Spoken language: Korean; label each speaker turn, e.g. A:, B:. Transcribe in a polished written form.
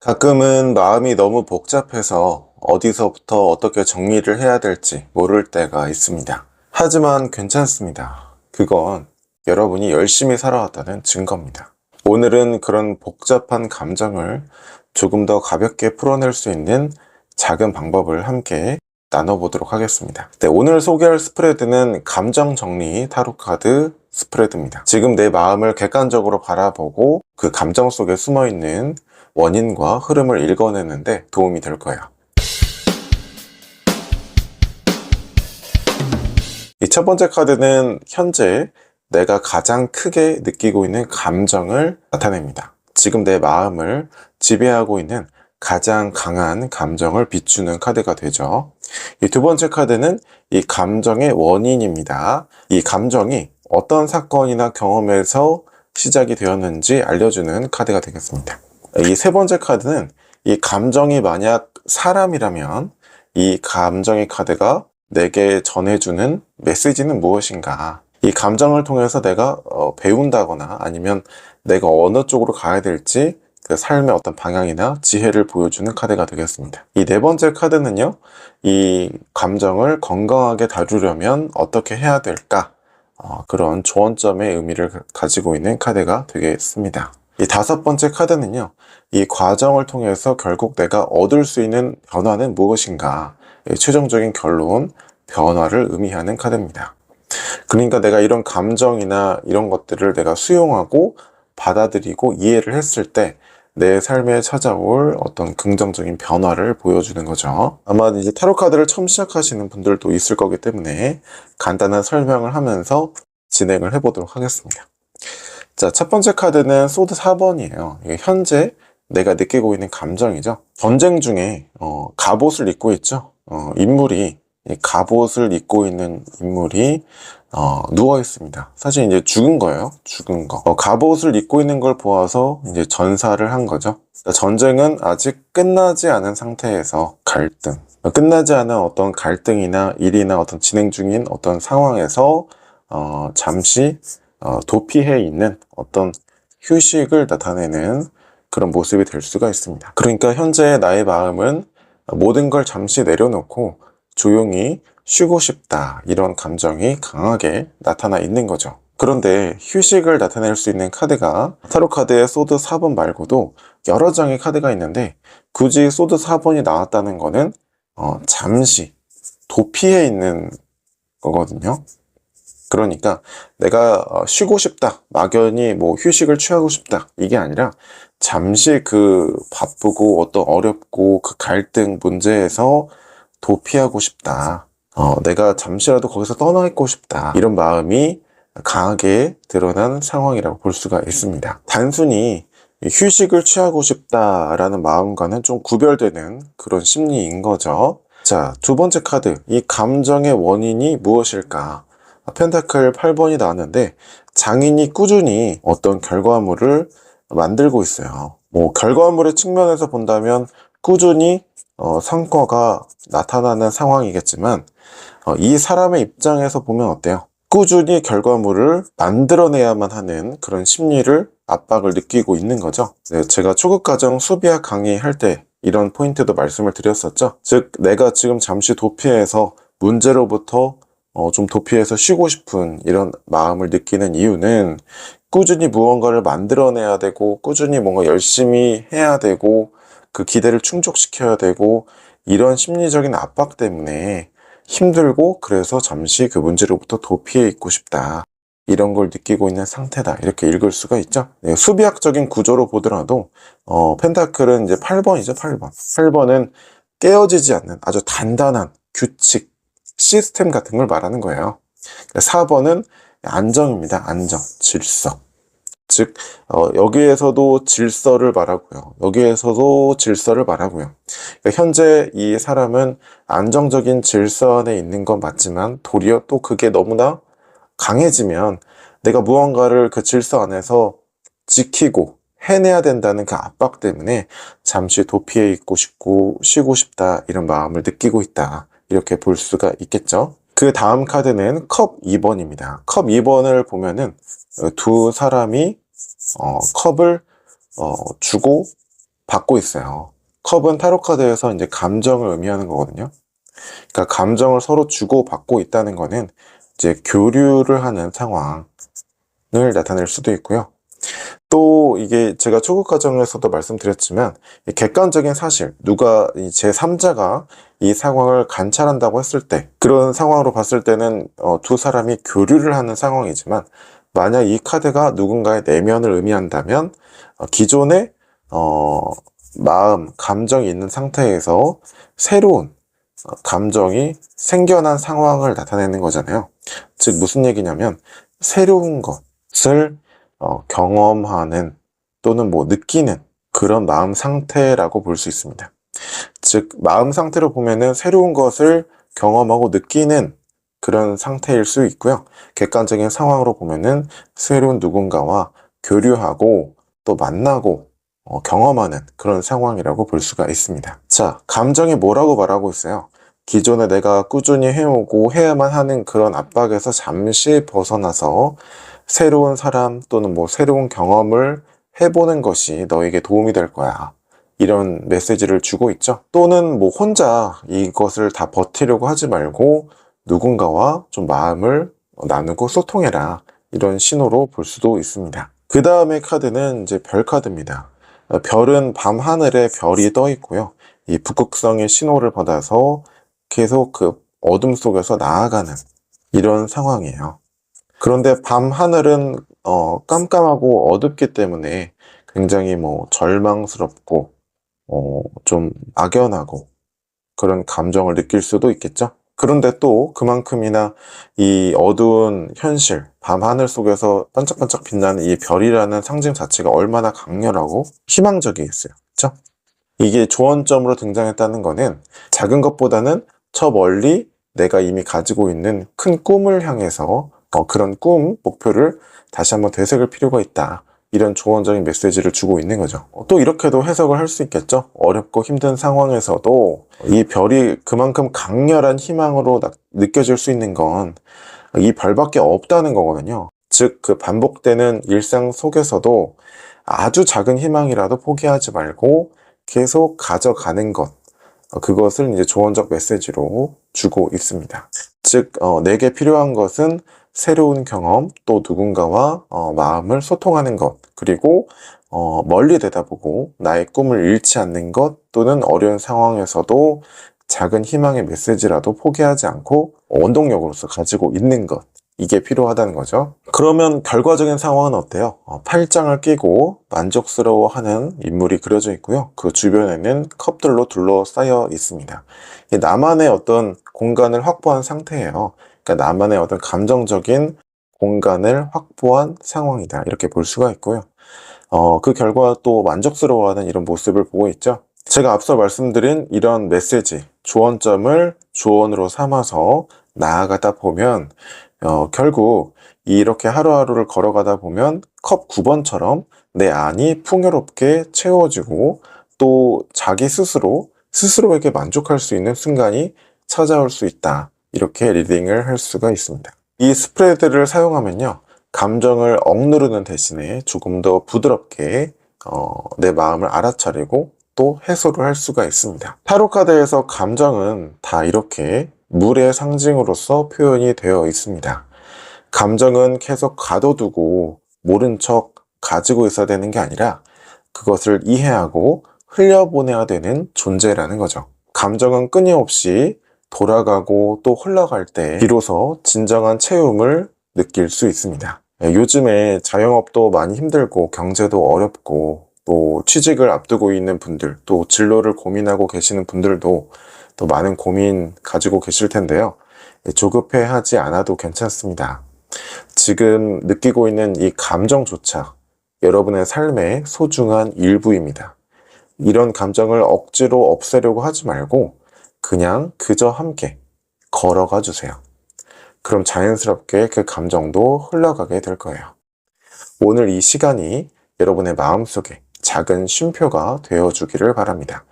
A: 가끔은 마음이 너무 복잡해서 어디서부터 어떻게 정리를 해야 될지 모를 때가 있습니다. 하지만 괜찮습니다. 그건 여러분이 열심히 살아왔다는 증거입니다. 오늘은 그런 복잡한 감정을 조금 더 가볍게 풀어낼 수 있는 작은 방법을 함께 나눠보도록 하겠습니다. 네, 오늘 소개할 스프레드는 감정 정리 타로카드 스프레드입니다. 지금 내 마음을 객관적으로 바라보고 그 감정 속에 숨어있는 원인과 흐름을 읽어내는데 도움이 될 거예요. 이 첫 번째 카드는 현재 내가 가장 크게 느끼고 있는 감정을 나타냅니다. 지금 내 마음을 지배하고 있는 가장 강한 감정을 비추는 카드가 되죠. 이 두 번째 카드는 이 감정의 원인입니다. 이 감정이 어떤 사건이나 경험에서 시작이 되었는지 알려주는 카드가 되겠습니다. 이 세 번째 카드는 이 감정이 만약 사람이라면 이 감정의 카드가 내게 전해주는 메시지는 무엇인가? 이 감정을 통해서 내가 배운다거나 아니면 내가 어느 쪽으로 가야 될지 그 삶의 어떤 방향이나 지혜를 보여주는 카드가 되겠습니다. 이 네 번째 카드는요, 이 감정을 건강하게 다루려면 어떻게 해야 될까? 그런 조언점의 의미를 가지고 있는 카드가 되겠습니다. 이 다섯 번째 카드는요, 이 과정을 통해서 결국 내가 얻을 수 있는 변화는 무엇인가? 최종적인 결론, 변화를 의미하는 카드입니다. 그러니까 내가 이런 감정이나 이런 것들을 내가 수용하고 받아들이고 이해를 했을 때 내 삶에 찾아올 어떤 긍정적인 변화를 보여주는 거죠. 아마 이제 타로 카드를 처음 시작하시는 분들도 있을 거기 때문에 간단한 설명을 하면서 진행을 해보도록 하겠습니다. 자, 첫 번째 카드는 소드 4번이에요. 이게 현재 내가 느끼고 있는 감정이죠. 전쟁 중에 갑옷을 입고 있죠. 인물이 갑옷을 입고 있는 인물이 누워 있습니다. 사실 이제 죽은 거예요. 죽은 거. 갑옷을 입고 있는 걸 보아서 이제 전사를 한 거죠. 그러니까 전쟁은 아직 끝나지 않은 상태에서 갈등, 끝나지 않은 어떤 갈등이나 일이나 어떤 진행 중인 어떤 상황에서 잠시 도피해 있는 어떤 휴식을 나타내는 그런 모습이 될 수가 있습니다. 그러니까 현재 나의 마음은 모든 걸 잠시 내려놓고 조용히 쉬고 싶다, 이런 감정이 강하게 나타나 있는 거죠. 그런데 휴식을 나타낼 수 있는 카드가 타로 카드의 소드 4번 말고도 여러 장의 카드가 있는데 굳이 소드 4번이 나왔다는 거는 잠시 도피해 있는 거거든요. 그러니까 내가 쉬고 싶다, 막연히 뭐 휴식을 취하고 싶다, 이게 아니라 잠시 그 바쁘고 어떤 어렵고 그 갈등 문제에서 도피하고 싶다, 내가 잠시라도 거기서 떠나 있고 싶다, 이런 마음이 강하게 드러난 상황이라고 볼 수가 있습니다. 단순히 휴식을 취하고 싶다라는 마음과는 좀 구별되는 그런 심리인 거죠. 자, 두 번째 카드, 이 감정의 원인이 무엇일까? 펜타클 8번이 나왔는데 장인이 꾸준히 어떤 결과물을 만들고 있어요. 뭐 결과물의 측면에서 본다면 꾸준히 성과가 나타나는 상황이겠지만 이 사람의 입장에서 보면 어때요? 꾸준히 결과물을 만들어내야만 하는 그런 심리를 압박을 느끼고 있는 거죠. 네, 제가 초급과정 수비학 강의할 때 이런 포인트도 말씀을 드렸었죠. 즉 내가 지금 잠시 도피해서 문제로부터 좀 도피해서 쉬고 싶은 이런 마음을 느끼는 이유는 꾸준히 무언가를 만들어내야 되고 꾸준히 뭔가 열심히 해야 되고 그 기대를 충족시켜야 되고 이런 심리적인 압박 때문에 힘들고 그래서 잠시 그 문제로부터 도피해 있고 싶다, 이런 걸 느끼고 있는 상태다, 이렇게 읽을 수가 있죠. 네, 수비학적인 구조로 보더라도 펜타클은 이제 8번이죠. 8번은 깨어지지 않는 아주 단단한 규칙, 시스템 같은 걸 말하는 거예요. 4번은 안정입니다. 안정, 질서. 즉 여기에서도 질서를 말하고요, 여기에서도 질서를 말하고요. 그러니까 현재 이 사람은 안정적인 질서 안에 있는 건 맞지만 도리어 또 그게 너무나 강해지면 내가 무언가를 그 질서 안에서 지키고 해내야 된다는 그 압박 때문에 잠시 도피해 있고 싶고 쉬고 싶다, 이런 마음을 느끼고 있다, 이렇게 볼 수가 있겠죠. 그 다음 카드는 컵 2번입니다. 컵 2번을 보면은 두 사람이 컵을 주고 받고 있어요. 컵은 타로 카드에서 이제 감정을 의미하는 거거든요. 그러니까 감정을 서로 주고받고 있다는 거는 이제 교류를 하는 상황을 나타낼 수도 있고요. 또 이게 제가 초급 과정에서도 말씀드렸지만 이 객관적인 사실, 누가 이 제3자가 이 상황을 관찰한다고 했을 때 그런 상황으로 봤을 때는 두 사람이 교류를 하는 상황이지만 만약 이 카드가 누군가의 내면을 의미한다면 기존의 마음, 감정이 있는 상태에서 새로운 감정이 생겨난 상황을 나타내는 거잖아요. 즉 무슨 얘기냐면 새로운 것을 경험하는 또는 뭐 느끼는 그런 마음 상태라고 볼 수 있습니다. 즉 마음 상태로 보면은 새로운 것을 경험하고 느끼는 그런 상태일 수 있고요. 객관적인 상황으로 보면은 새로운 누군가와 교류하고 또 만나고 경험하는 그런 상황이라고 볼 수가 있습니다. 자, 감정이 뭐라고 말하고 있어요? 기존에 내가 꾸준히 해오고 해야만 하는 그런 압박에서 잠시 벗어나서 새로운 사람 또는 뭐 새로운 경험을 해보는 것이 너에게 도움이 될 거야. 이런 메시지를 주고 있죠. 또는 뭐 혼자 이것을 다 버티려고 하지 말고 누군가와 좀 마음을 나누고 소통해라. 이런 신호로 볼 수도 있습니다. 그 다음에 카드는 이제 별 카드입니다. 별은 밤 하늘에 별이 떠 있고요. 이 북극성의 신호를 받아서 계속 그 어둠 속에서 나아가는 이런 상황이에요. 그런데 밤 하늘은 깜깜하고 어둡기 때문에 굉장히 뭐 절망스럽고 좀 막연하고 그런 감정을 느낄 수도 있겠죠. 그런데 또 그만큼이나 이 어두운 현실, 밤 하늘 속에서 반짝반짝 빛나는 이 별이라는 상징 자체가 얼마나 강렬하고 희망적이겠어요. 그렇죠? 이게 조언점으로 등장했다는 거는 작은 것보다는 저 멀리 내가 이미 가지고 있는 큰 꿈을 향해서 그런 꿈, 목표를 다시 한번 되새길 필요가 있다. 이런 조언적인 메시지를 주고 있는 거죠. 또 이렇게도 해석을 할 수 있겠죠. 어렵고 힘든 상황에서도 이 별이 그만큼 강렬한 희망으로 느껴질 수 있는 건 이 별밖에 없다는 거거든요. 즉 그 반복되는 일상 속에서도 아주 작은 희망이라도 포기하지 말고 계속 가져가는 것, 그것을 이제 조언적 메시지로 주고 있습니다. 즉 내게 필요한 것은 새로운 경험, 또 누군가와 마음을 소통하는 것, 그리고 멀리 내다보고 나의 꿈을 잃지 않는 것, 또는 어려운 상황에서도 작은 희망의 메시지라도 포기하지 않고 원동력으로서 가지고 있는 것, 이게 필요하다는 거죠. 그러면 결과적인 상황은 어때요? 팔짱을 끼고 만족스러워하는 인물이 그려져 있고요. 그 주변에는 컵들로 둘러싸여 있습니다. 나만의 어떤 공간을 확보한 상태예요. 그러니까 나만의 어떤 감정적인 공간을 확보한 상황이다. 이렇게 볼 수가 있고요. 그 결과 또 만족스러워하는 이런 모습을 보고 있죠. 제가 앞서 말씀드린 이런 메시지, 조언점을 조언으로 삼아서 나아가다 보면 결국 이렇게 하루하루를 걸어가다 보면 컵 9번처럼 내 안이 풍요롭게 채워지고 또 자기 스스로에게 만족할 수 있는 순간이 찾아올 수 있다. 이렇게 리딩을 할 수가 있습니다. 이 스프레드를 사용하면요, 감정을 억누르는 대신에 조금 더 부드럽게 내 마음을 알아차리고 또 해소를 할 수가 있습니다. 타로 카드에서 감정은 다 이렇게 물의 상징으로서 표현이 되어 있습니다. 감정은 계속 가둬두고 모른 척 가지고 있어야 되는 게 아니라 그것을 이해하고 흘려보내야 되는 존재라는 거죠. 감정은 끊임없이 돌아가고 또 흘러갈 때 비로소 진정한 채움을 느낄 수 있습니다. 요즘에 자영업도 많이 힘들고 경제도 어렵고 또 취직을 앞두고 있는 분들, 또 진로를 고민하고 계시는 분들도 또 많은 고민 가지고 계실 텐데요. 조급해하지 않아도 괜찮습니다. 지금 느끼고 있는 이 감정조차 여러분의 삶의 소중한 일부입니다. 이런 감정을 억지로 없애려고 하지 말고 그냥 그저 함께 걸어가 주세요. 그럼 자연스럽게 그 감정도 흘러가게 될 거예요. 오늘 이 시간이 여러분의 마음속에 작은 쉼표가 되어주기를 바랍니다.